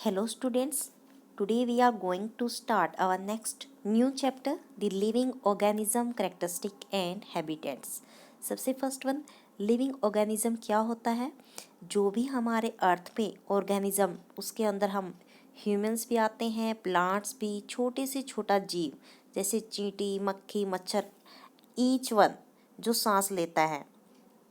Hello students, today we are going to start our next new chapter, the living organism characteristic and habitats. सबसे first one, living organism क्या होता है? जो भी हमारे अर्थ पे ऑर्गेनिज्म, उसके अंदर हम ह्यूमंस भी आते हैं, प्लांट्स भी, छोटे से छोटा जीव जैसे चींटी, मक्खी, मच्छर, ईच वन जो सांस लेता है,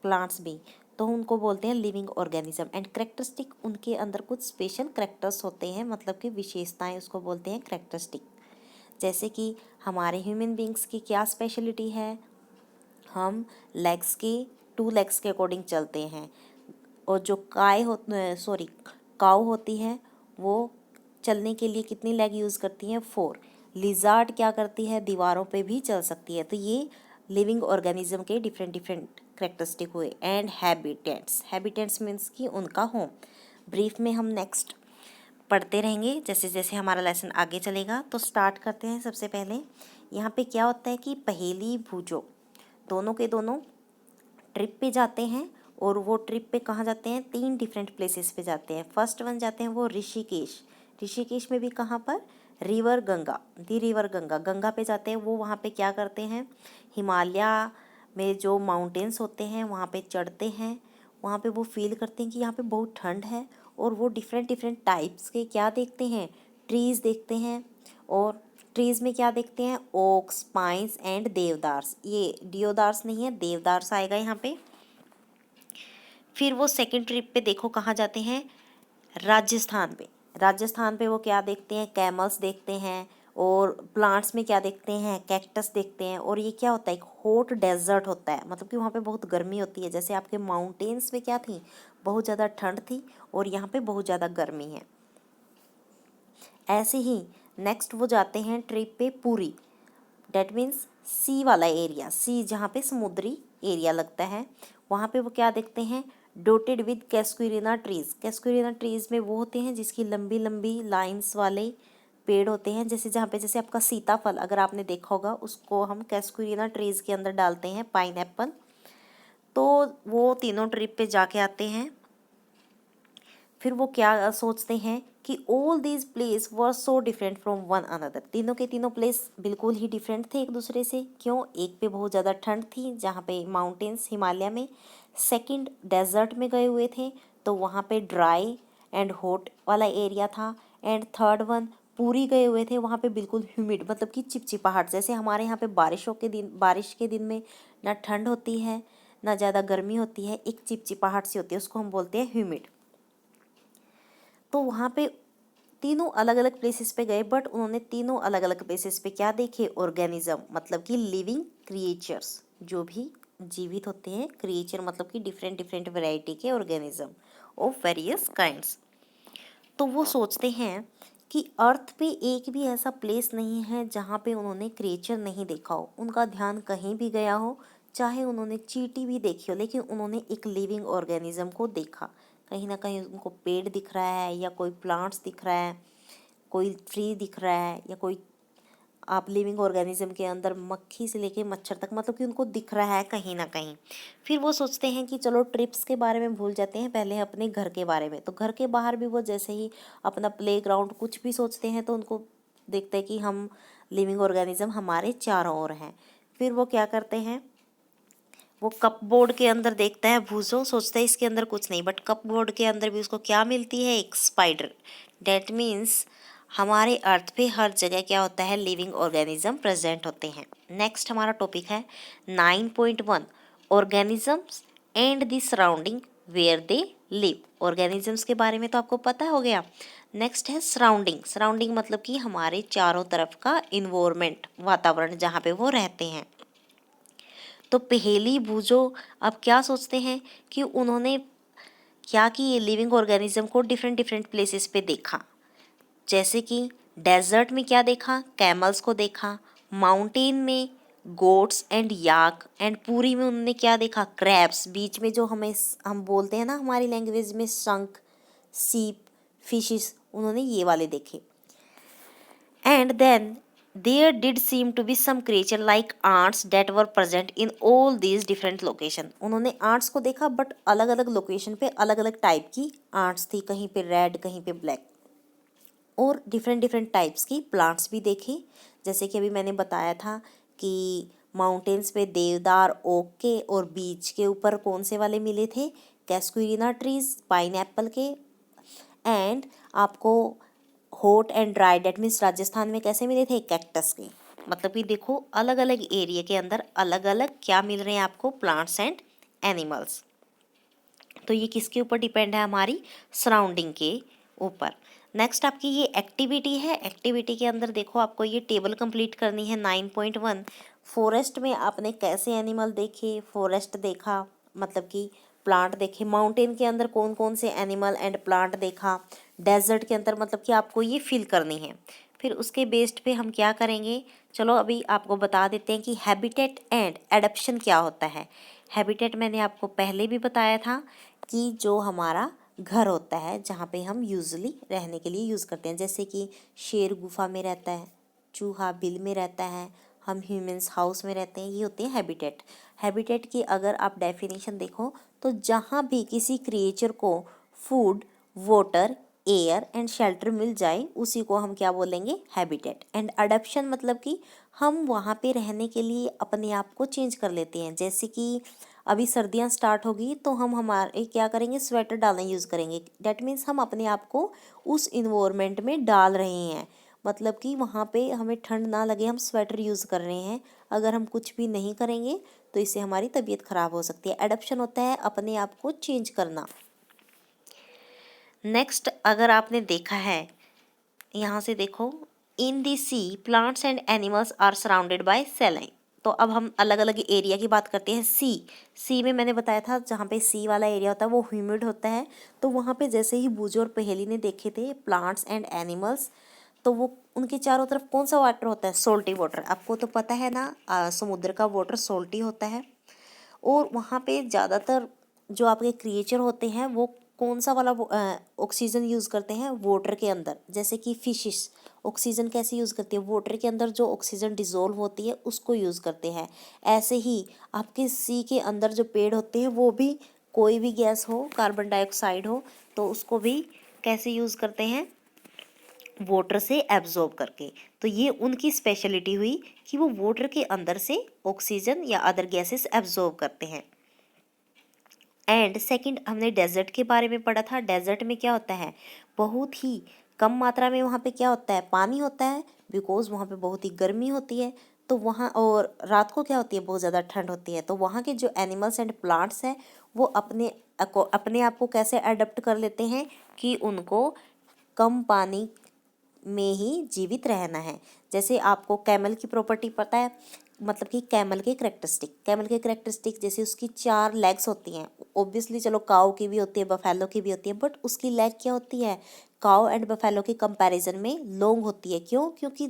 प्लांट्स भी, तो उनको बोलते हैं लिविंग ऑर्गेनिज्म। एंड करेक्टरिस्टिक, उनके अंदर कुछ स्पेशल करेक्टर्स होते हैं, मतलब कि विशेषताएं, उसको बोलते हैं करेक्टरिस्टिक। जैसे कि हमारे ह्यूमन बींग्स की क्या स्पेशलिटी है, हम लेग्स के 2 लेग्स के अकॉर्डिंग चलते हैं, और जो काऊ होती है वो चलने के लिए कितनी लेग यूज़ करती हैं? 4। लिजार्ड क्या करती है? दीवारों पे भी चल सकती है। तो ये लिविंग ऑर्गेनिज्म के डिफरेंट डिफरेंट करेक्टरिस्टिक हुए। एंड हैबिटेट्स मीन्स कि उनका होम। ब्रीफ में हम नेक्स्ट पढ़ते रहेंगे जैसे जैसे हमारा लेसन आगे चलेगा। तो स्टार्ट करते हैं। सबसे पहले यहाँ पे क्या होता है कि पहेली भूजो दोनों के दोनों ट्रिप पे जाते हैं, और वो ट्रिप पे कहाँ जाते हैं? 3 डिफरेंट प्लेसेस पे जाते हैं। फर्स्ट वन जाते हैं वो ऋषिकेश। ऋषिकेश में भी कहाँ पर? रिवर गंगा, गंगा पे जाते हैं। वो वहाँ पे क्या करते हैं? हिमालय में जो माउंटेन्स होते हैं वहाँ पे चढ़ते हैं। वहाँ पे वो फील करते हैं कि यहाँ पे बहुत ठंड है, और वो डिफरेंट डिफरेंट टाइप्स के क्या देखते हैं? ट्रीज़ देखते हैं। और ट्रीज़ में क्या देखते हैं? Oaks, pines and deodars. ये डियोदार्स नहीं है, देवदार्स आएगा यहाँ पे। फिर वो सेकंड ट्रिप पे देखो कहाँ जाते हैं? राजस्थान पे वो क्या देखते हैं? कैमल्स देखते हैं। और प्लांट्स में क्या देखते हैं? कैक्टस देखते हैं। और ये क्या होता है? एक हॉट डेजर्ट होता है, मतलब कि वहाँ पे बहुत गर्मी होती है। जैसे आपके माउंटेन्स में क्या थी? बहुत ज़्यादा ठंड थी, और यहाँ पे बहुत ज़्यादा गर्मी है। ऐसे ही नेक्स्ट वो जाते हैं ट्रिप पे पुरी। डेट मीन्स सी वाला एरिया, सी जहाँ पे समुद्री एरिया लगता है। वहाँ पे वो क्या देखते हैं? Dotted with casuarina trees. Casuarina trees में वो होते हैं जिसकी लंबी लंबी लाइंस वाले पेड़ होते हैं, जैसे जहाँ पे जैसे आपका सीताफल अगर आपने देखा होगा, उसको हम कैस्कुरिना ट्रीज़ के अंदर डालते हैं, पाइनएप्पल। तो वो तीनों ट्रिप पे जाके आते हैं। फिर वो क्या सोचते हैं कि all these place were so different from one another. तीनों के तीनों प्लेस बिल्कुल ही डिफरेंट थे एक दूसरे से। क्यों? एक पे बहुत ज़्यादा ठंड थी जहाँ पे माउंटेन्स हिमालय में, सेकंड डेजर्ट में गए हुए थे तो वहाँ पे ड्राई एंड हॉट वाला एरिया था, एंड थर्ड वन पूरी गए हुए थे, वहाँ पे बिल्कुल ह्यूमिड, मतलब कि चिपचिपाहट। जैसे हमारे यहाँ पे बारिश के दिन में ना ठंड होती है ना ज़्यादा गर्मी होती है, एक चिपचिपाहट सी होती है, उसको हम बोलते हैं ह्यूमिड। तो वहाँ पे तीनों अलग अलग प्लेसेस पे गए, बट उन्होंने तीनों अलग अलग प्लेसेस पे क्या देखे? ऑर्गेनिज्म, मतलब कि लिविंग क्रिएचर्स, जो भी जीवित होते हैं। क्रिएचर मतलब कि डिफरेंट डिफरेंट वैरायटी के ऑर्गेनिज्म ऑफ वेरियस काइंड्स। तो वो सोचते हैं कि अर्थ पे एक भी ऐसा प्लेस नहीं है जहाँ पे उन्होंने क्रिएचर नहीं देखा हो। उनका ध्यान कहीं भी गया हो, चाहे उन्होंने चींटी भी देखी हो, लेकिन उन्होंने एक लिविंग ऑर्गेनिज्म को देखा। कहीं ना कहीं उनको पेड़ दिख रहा है, या कोई प्लांट्स दिख रहा है, कोई ट्री दिख रहा है, या कोई आप लिविंग ऑर्गेनिज्म के अंदर मक्खी से लेके मच्छर तक, मतलब कि उनको दिख रहा है कहीं ना कहीं। फिर वो सोचते हैं कि चलो ट्रिप्स के बारे में भूल जाते हैं, पहले अपने घर के बारे में। तो घर के बाहर भी वो जैसे ही अपना प्लेग्राउंड कुछ भी सोचते हैं, तो उनको देखते हैं कि हम लिविंग ऑर्गेनिज्म हमारे चारों ओर हैं। फिर वो क्या करते हैं? वो कपबोर्ड के अंदर देखता है भूसो, सोचता है इसके अंदर कुछ नहीं, बट कपबोर्ड के अंदर भी उसको क्या मिलती है? एक स्पाइडर। डेट मीन्स हमारे अर्थ पे हर जगह क्या होता है? लिविंग ऑर्गेनिज्म प्रेजेंट होते हैं। नेक्स्ट हमारा टॉपिक है 9.1, organisms and the surrounding where they live. Organisms के बारे में तो आपको पता हो गया। नेक्स्ट है सराउंडिंग मतलब कि हमारे चारों तरफ का इन्वायरमेंट, वातावरण जहाँ पे वो रहते हैं। तो पहेली बूझो अब क्या सोचते हैं कि उन्होंने क्या कि ये लिविंग ऑर्गेनिज्म को डिफरेंट डिफरेंट प्लेसेस पे देखा। जैसे कि डेजर्ट में क्या देखा? कैमल्स को देखा। माउंटेन में गोट्स एंड याक। एंड पूरी में उन्होंने क्या देखा? क्रैब्स। बीच में जो हम बोलते हैं ना हमारी लैंग्वेज में शंख, सीप, फिशेस, उन्होंने ये वाले देखे। And then there did seem to be some creature like ants that were present in all these different location. उन्होंने ants को देखा, बट अलग अलग लोकेशन पे अलग अलग टाइप की ants थी, कहीं पे रेड कहीं पे ब्लैक। और डिफरेंट डिफरेंट टाइप्स की प्लांट्स भी देखे, जैसे कि अभी मैंने बताया था कि माउंटेन्स पे देवदार, ओक के, और बीच के ऊपर कौन से वाले मिले थे, कैस्कुरिना ट्रीज, पाइनएप्पल के। एंड आपको hot and dry, that means Rajasthan में कैसे मिले थे, कैक्टस के। मतलब कि देखो अलग अलग एरिया के अंदर अलग अलग क्या मिल रहे हैं आपको, प्लांट्स एंड एनिमल्स। तो ये किसके ऊपर डिपेंड है, हमारी सराउंडिंग के ऊपर। नेक्स्ट आपकी ये एक्टिविटी है। एक्टिविटी के अंदर देखो आपको ये टेबल कंप्लीट करनी है 9.1। फॉरेस्ट में आपने कैसे एनिमल देखे, फॉरेस्ट देखा मतलब कि प्लांट देखे, माउंटेन के अंदर कौन कौन से एनिमल एंड प्लांट देखा, डेजर्ट के अंदर मतलब कि आपको ये फील करनी है। फिर उसके बेस्ड पे हम क्या करेंगे, चलो अभी आपको बता देते हैं कि हैबिटेट एंड एडप्शन क्या होता है। हैबिटेट मैंने आपको पहले भी बताया था कि जो हमारा घर होता है जहाँ पे हम यूजुअली रहने के लिए यूज़ करते हैं, जैसे कि शेर गुफा में रहता है, चूहा बिल में रहता है, हम ह्यूमंस हाउस में रहते हैं, ये होते हैं हैबिटेट। हैबिटेट की अगर आप डेफिनेशन देखो तो जहाँ भी किसी क्रिएचर को food, water, air and shelter मिल जाए उसी को हम क्या बोलेंगे, हैबिटेट। एंड अडप्शन मतलब कि हम वहाँ पे रहने के लिए अपने आप को चेंज कर लेते हैं, जैसे कि अभी सर्दियाँ स्टार्ट होगी तो हम हमारे क्या करेंगे, स्वेटर डालना यूज़ करेंगे। डैट मीन्स हम अपने आप को उस इन्वायरमेंट में डाल रहे हैं, मतलब कि वहाँ पे हमें ठंड ना लगे, हम स्वेटर यूज़ कर रहे हैं। अगर हम कुछ भी नहीं करेंगे तो इससे हमारी तबीयत ख़राब हो सकती है। एडप्शन होता है अपने आप को चेंज करना। नेक्स्ट अगर आपने देखा है यहाँ से देखो, in the sea plants and animals are surrounded by saline. तो अब हम अलग अलग एरिया की बात करते हैं। सी में मैंने बताया था जहाँ पे सी वाला एरिया होता है वो ह्यूमिड होता है, तो वहाँ पे जैसे ही बूजो और पहेली ने देखे थे प्लांट्स एंड एनिमल्स, तो वो उनके चारों तरफ कौन सा वाटर होता है, सोल्टी वाटर। आपको तो पता है ना, समुद्र का वाटर सोल्टी होता है। और वहाँ पे ज़्यादातर जो आपके क्रिएचर होते हैं वो कौन सा वाला ऑक्सीजन यूज़ करते हैं, वाटर के अंदर। जैसे कि फिशिस ऑक्सीजन कैसे यूज़ करती है, वाटर के अंदर जो ऑक्सीजन डिज़ोल्व होती है उसको यूज़ करते हैं। ऐसे ही आपके सी के अंदर जो पेड़ होते हैं वो भी कोई भी गैस हो, कार्बन डाइऑक्साइड हो, तो उसको भी कैसे यूज़ करते हैं, वाटर से एब्जॉर्ब करके। तो ये उनकी स्पेशलिटी हुई कि वो वाटर के अंदर से ऑक्सीजन या अदर गैसेस एब्जॉर्ब करते हैं। एंड सेकंड हमने डेजर्ट के बारे में पढ़ा था। डेजर्ट में क्या होता है, बहुत ही कम मात्रा में वहाँ पे क्या होता है, पानी होता है, बिकॉज वहाँ पे बहुत ही गर्मी होती है। तो वहाँ और रात को क्या होती है, बहुत ज़्यादा ठंड होती है। तो वहाँ के जो एनिमल्स एंड प्लांट्स हैं वो अपने आप को कैसे अडेप्ट कर लेते हैं कि उनको कम पानी में ही जीवित रहना है। जैसे आपको कैमल की प्रॉपर्टी पता है, मतलब कि कैमल के करेक्टरिस्टिक जैसे उसकी 4 लेग्स होती हैं। ऑब्वियसली चलो काऊ की भी होती है, बफेलो की भी होती है, बट उसकी लेग क्या होती है, काऊ एंड बफेलो के कंपैरिजन में लॉन्ग होती है। क्यों, क्योंकि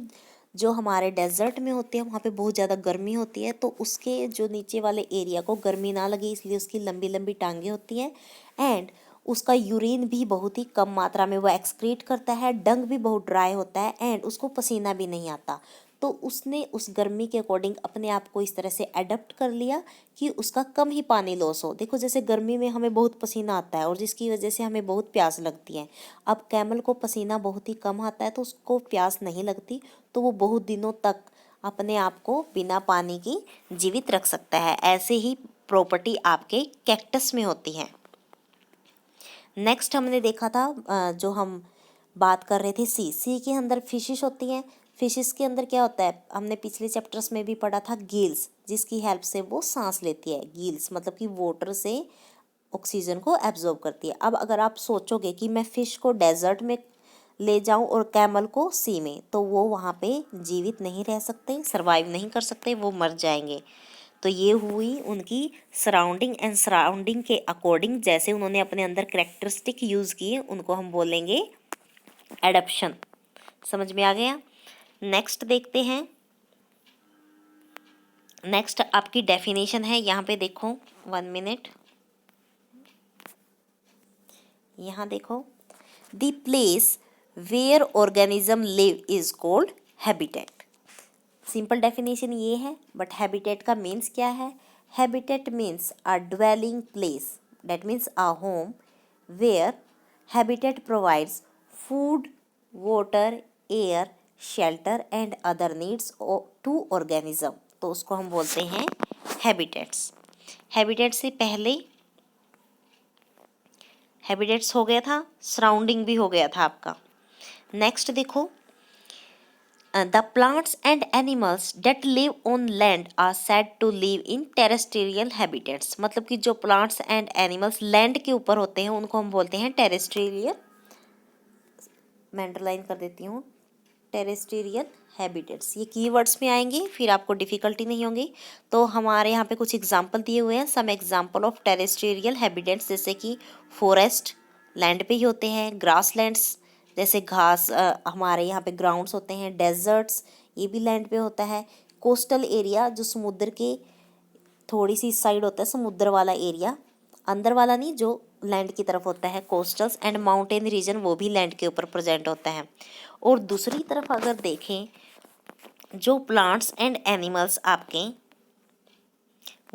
जो हमारे डेजर्ट में होते हैं वहाँ पे बहुत ज़्यादा गर्मी होती है, तो उसके जो नीचे वाले एरिया को गर्मी ना लगे इसलिए उसकी लंबी लंबी टांगें होती हैं। एंड उसका यूरिन भी बहुत ही कम मात्रा में वो एक्सक्रीट करता है, डंग भी बहुत ड्राई होता है, एंड उसको पसीना भी नहीं आता। तो उसने उस गर्मी के अकॉर्डिंग अपने आप को इस तरह से अडेप्ट कर लिया कि उसका कम ही पानी लॉस हो। देखो जैसे गर्मी में हमें बहुत पसीना आता है और जिसकी वजह से हमें बहुत प्यास लगती है। अब कैमल को पसीना बहुत ही कम आता है तो उसको प्यास नहीं लगती, तो वो बहुत दिनों तक अपने आप को बिना पानी की जीवित रख सकता है। ऐसे ही प्रॉपर्टी आपके कैक्टस में होती है। नेक्स्ट हमने देखा था जो हम बात कर रहे थे सी के अंदर फिशिश होती हैं। फिशिस के अंदर क्या होता है, हमने पिछले चैप्टर्स में भी पढ़ा था, गिल्स, जिसकी हेल्प से वो सांस लेती है। गिल्स मतलब कि वाटर से ऑक्सीजन को एब्जॉर्ब करती है। अब अगर आप सोचोगे कि मैं फ़िश को डेजर्ट में ले जाऊं और कैमल को सी में, तो वो वहाँ पे जीवित नहीं रह सकते, सरवाइव नहीं कर सकते, वो मर जाएंगे। तो ये हुई उनकी सराउंडिंग एंड सराउंडिंग के अकॉर्डिंग जैसे उन्होंने अपने अंदर करेक्टरिस्टिक यूज़ किए उनको हम बोलेंगे एडप्शन। समझ में आ गया। नेक्स्ट देखते हैं। नेक्स्ट आपकी डेफिनेशन है, यहाँ पे देखो 1 मिनट, यहाँ देखो, the place where organism live is called habitat. Simple definition ये है, बट हैबिटेट का मीन्स क्या है। Habitat means a dwelling place, that means a home where habitat provides food, water, air, shelter and other needs to organism, तो उसको हम बोलते हैं हैबिटेट्स। हैबिटेट से पहले हैबिटेट्स हो गया था, सराउंडिंग भी हो गया था आपका। नेक्स्ट देखो, the plants and animals that live on land are said to live in terrestrial habitats, मतलब कि जो प्लांट्स एंड एनिमल्स लैंड के ऊपर होते हैं उनको हम बोलते हैं टेरेस्ट्रियल, मैं अंडरलाइन कर देती हूँ, टेरेस्ट्रियल हैबिटेट्स। ये कीवर्ड्स में आएंगे, फिर आपको डिफिकल्टी नहीं होगी। तो हमारे यहाँ पे कुछ एग्जांपल दिए हुए हैं, some example of terrestrial habitats, जैसे कि फॉरेस्ट लैंड पे ही होते हैं, ग्रास लैंड्स जैसे घास, हमारे यहाँ पे ग्राउंड्स होते हैं, डेजर्ट्स ये भी लैंड पे होता है, कोस्टल एरिया जो समुद्र के थोड़ी सी साइड होता है, समुद्र वाला एरिया, अंदर वाला नहीं, जो लैंड की तरफ होता है, कोस्टल्स एंड माउंटेन रीजन वो भी लैंड के ऊपर प्रेजेंट होता है। और दूसरी तरफ अगर देखें, जो प्लांट्स एंड एनिमल्स आपके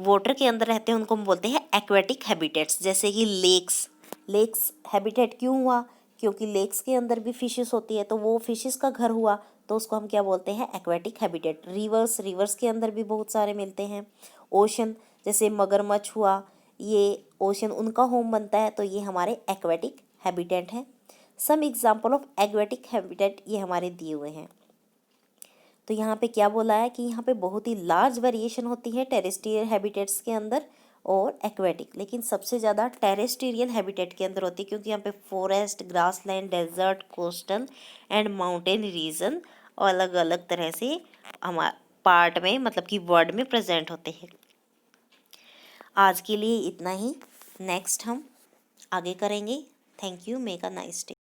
वाटर के अंदर रहते हैं उनको हम बोलते हैं एक्वेटिक हैबिटेट्स, जैसे कि लेक्स। लेक्स हैबिटेट क्यों हुआ? क्योंकि लेक्स के अंदर भी फिशेस होती है, तो वो फिशेस का घर हुआ, तो उसको हम क्या बोलते हैं? Aquatic habitat. रिवर्स, रिवर्स के अंदर भी बहुत सारे मिलते हैं। ओशन, जैसे मगरमच्छ हुआ, ये ओशन उनका होम बनता है, तो ये हमारे एक्वेटिक हैबिटेट हैं। Some example of aquatic habitat ये हमारे दिए हुए हैं। तो यहाँ पे क्या बोला है कि यहाँ पे बहुत ही लार्ज वेरिएशन होती है टेरेस्ट्रियल हैबिटेट्स के अंदर और एक्वेटिक, लेकिन सबसे ज़्यादा टेरेस्ट्रियल हैबिटेट के अंदर होती है, क्योंकि यहाँ पे forest, grassland, desert, coastal and mountain region अलग अलग तरह से हमारे पार्ट में, मतलब कि वर्ड में प्रेजेंट होते हैं। आज के लिए इतना ही, नेक्स्ट हम आगे करेंगे। Thank you, make a nice day.